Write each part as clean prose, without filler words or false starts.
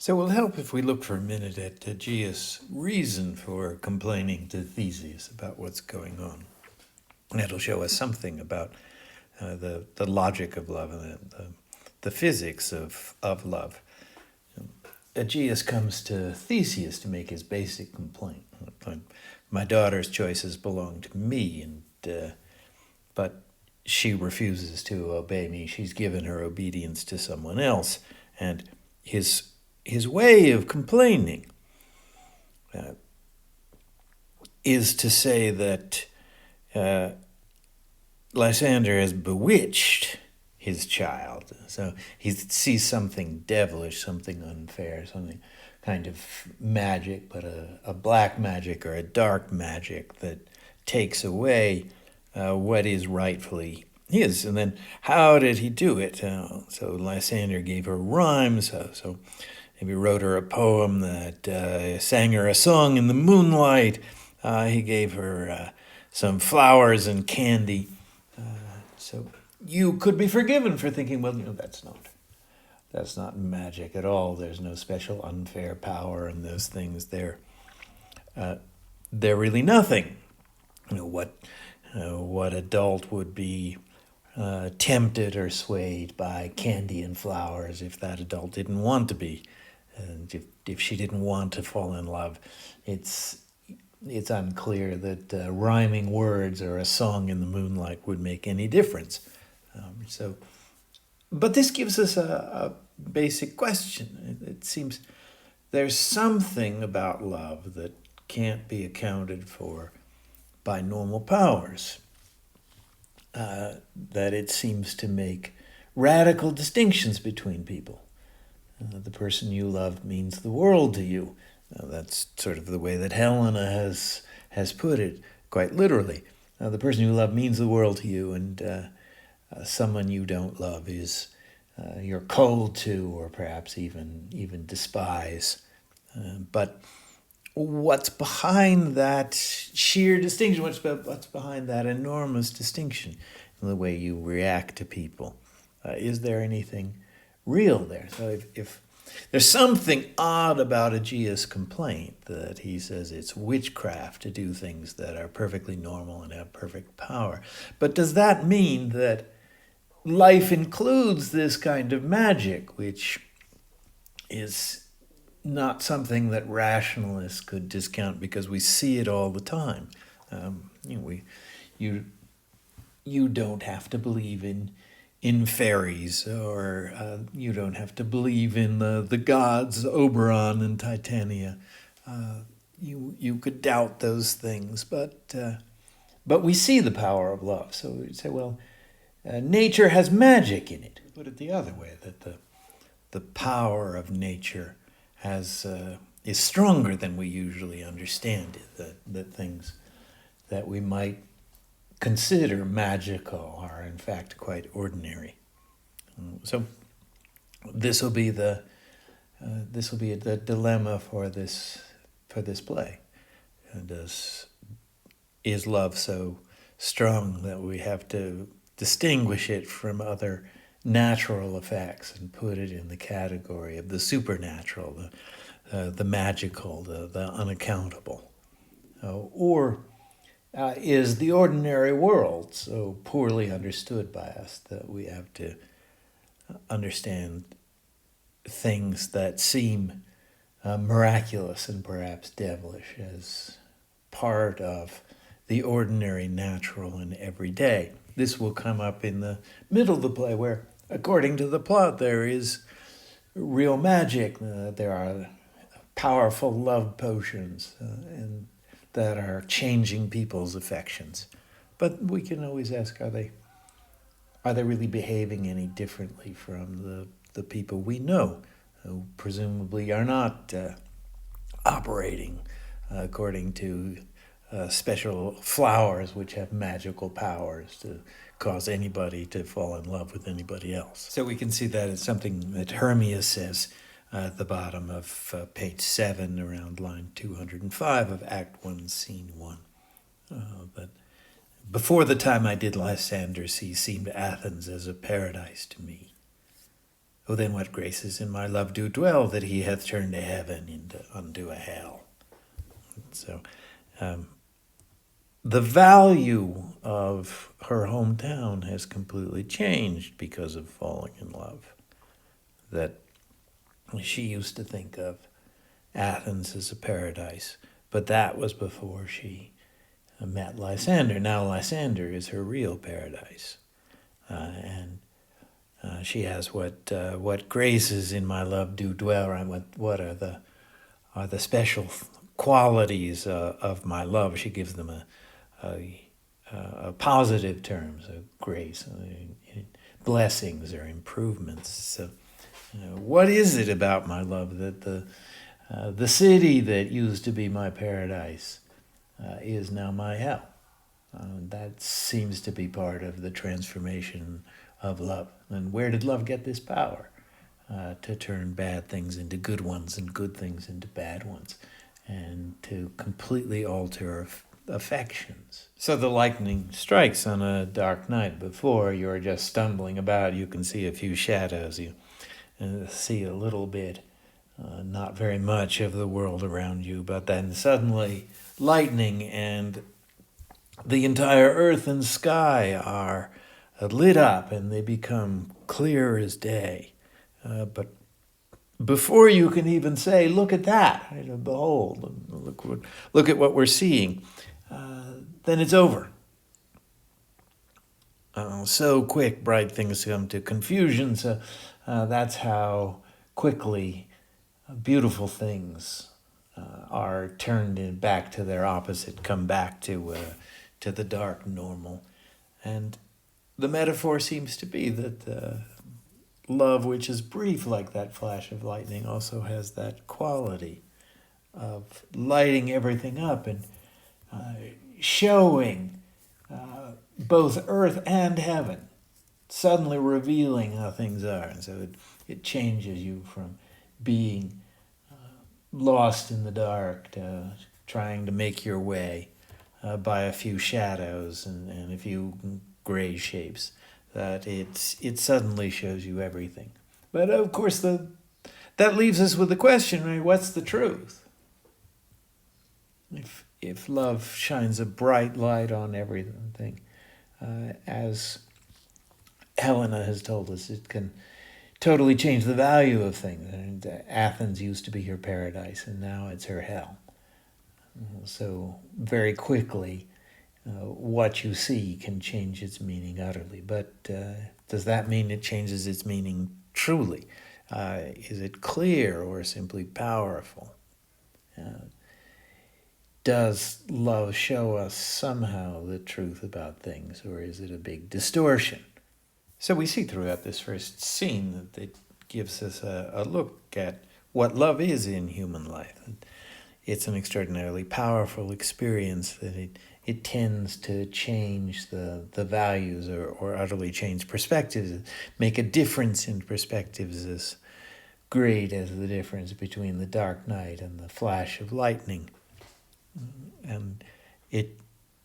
So it will help if we look for a minute at Aegeus' reason for complaining to Theseus about what's going on. That'll show us something about the logic of love and the physics of love. Aegeus comes to Theseus to make his basic complaint. My daughter's choices belong to me, but she refuses to obey me. She's given her obedience to someone else. And his way of complaining is to say that Lysander has bewitched his child. So he sees something devilish, something unfair, something kind of magic, but a black magic or a dark magic that takes away what is rightfully his. And then how did he do it? So Lysander gave her rhymes. So maybe wrote her a poem that sang her a song in the moonlight. He gave her some flowers and candy. So you could be forgiven for thinking, well, that's not magic at all. There's no special unfair power in those things. They're really nothing. What adult would be tempted or swayed by candy and flowers if that adult didn't want to be, and if she didn't want to fall in love? It's unclear that rhyming words or a song in the moonlight would make any difference. But this gives us a basic question. It seems there's something about love that can't be accounted for by normal powers, that it seems to make radical distinctions between people. The person you love means the world to you. That's sort of the way that Helena has put it, quite literally. The person you love means the world to you, and someone you don't love is you're cold to, or perhaps even despise. But what's behind that sheer distinction? What's behind that enormous distinction in the way you react to people? Is there anything real there? So if there's something odd about Aegeus' complaint, that he says it's witchcraft to do things that are perfectly normal and have perfect power. But does that mean that life includes this kind of magic, which is not something that rationalists could discount because we see it all the time? You don't have to believe in fairies, or you don't have to believe in the gods Oberon and Titania. You could doubt those things, but we see the power of love. So we say, well, nature has magic in it. Put it the other way, that the power of nature is stronger than we usually understand it. That things that we might consider magical are in fact quite ordinary. So this will be the dilemma for this play. Is love so strong that we have to distinguish it from other natural effects and put it in the category of the supernatural, the magical, the unaccountable? Or is the ordinary world so poorly understood by us that we have to understand things that seem miraculous and perhaps devilish as part of the ordinary, natural, and everyday? This will come up in the middle of the play, where, according to the plot, there is real magic. There are powerful love potions, and that are changing people's affections. But we can always ask, are they really behaving any differently from the people we know, who presumably are not operating according to special flowers which have magical powers to cause anybody to fall in love with anybody else? So we can see that it's something that Hermias says at the bottom of page 7, around line 205 of Act 1, Scene 1. That before the time I did Lysander see, seemed Athens as a paradise to me. Oh, then what graces in my love do dwell, that he hath turned a heaven unto a hell. So the value of her hometown has completely changed because of falling in love. That she used to think of Athens as a paradise, but that was before she met Lysander. Now Lysander is her real paradise. And she has what graces in my love do dwell, right? What are the special qualities of my love? She gives them a positive terms of grace, blessings or improvements. So, what is it about my love that the city that used to be my paradise is now my hell? That seems to be part of the transformation of love. And where did love get this power? To turn bad things into good ones and good things into bad ones, and to completely alter affections. So the lightning strikes on a dark night. Before, you're just stumbling about, you can see a few shadows, you see a little bit, not very much of the world around you, but then suddenly lightning and the entire earth and sky are lit up and they become clear as day. But before you can even say, look at that, behold, look at what we're seeing, then it's over. So quick, bright things come to confusion. So that's how quickly beautiful things are turned back to their opposite, come back to the dark normal. And the metaphor seems to be that love, which is brief like that flash of lightning, also has that quality of lighting everything up and showing both earth and heaven, suddenly revealing how things are. And so it changes you from being lost in the dark to trying to make your way by a few shadows and a few gray shapes. That it suddenly shows you everything. But of course, that leaves us with the question, right? What's the truth? If love shines a bright light on everything, as Helena has told us, it can totally change the value of things. And Athens used to be her paradise, and now it's her hell. So very quickly, what you see can change its meaning utterly. But does that mean it changes its meaning truly? Is it clear or simply powerful? Does love show us somehow the truth about things, or is it a big distortion? So we see throughout this first scene that it gives us a look at what love is in human life. It's an extraordinarily powerful experience that it tends to change the values or utterly change perspectives, make a difference in perspectives as great as the difference between the dark night and the flash of lightning. And it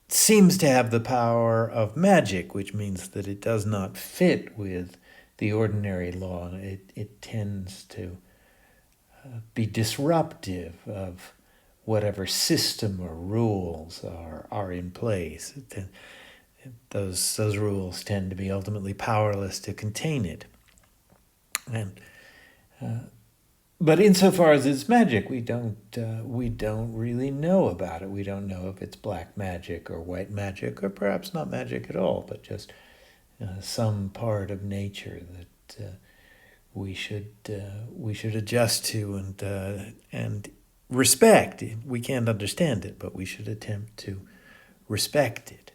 seems to have the power of magic, which means that it does not fit with the ordinary law. It tends to be disruptive of whatever system or rules are in place. Those rules tend to be ultimately powerless to contain it. And but insofar as it's magic, we don't really know about it. We don't know if it's black magic or white magic, or perhaps not magic at all, but just some part of nature that we should adjust to and respect. We can't understand it, but we should attempt to respect it.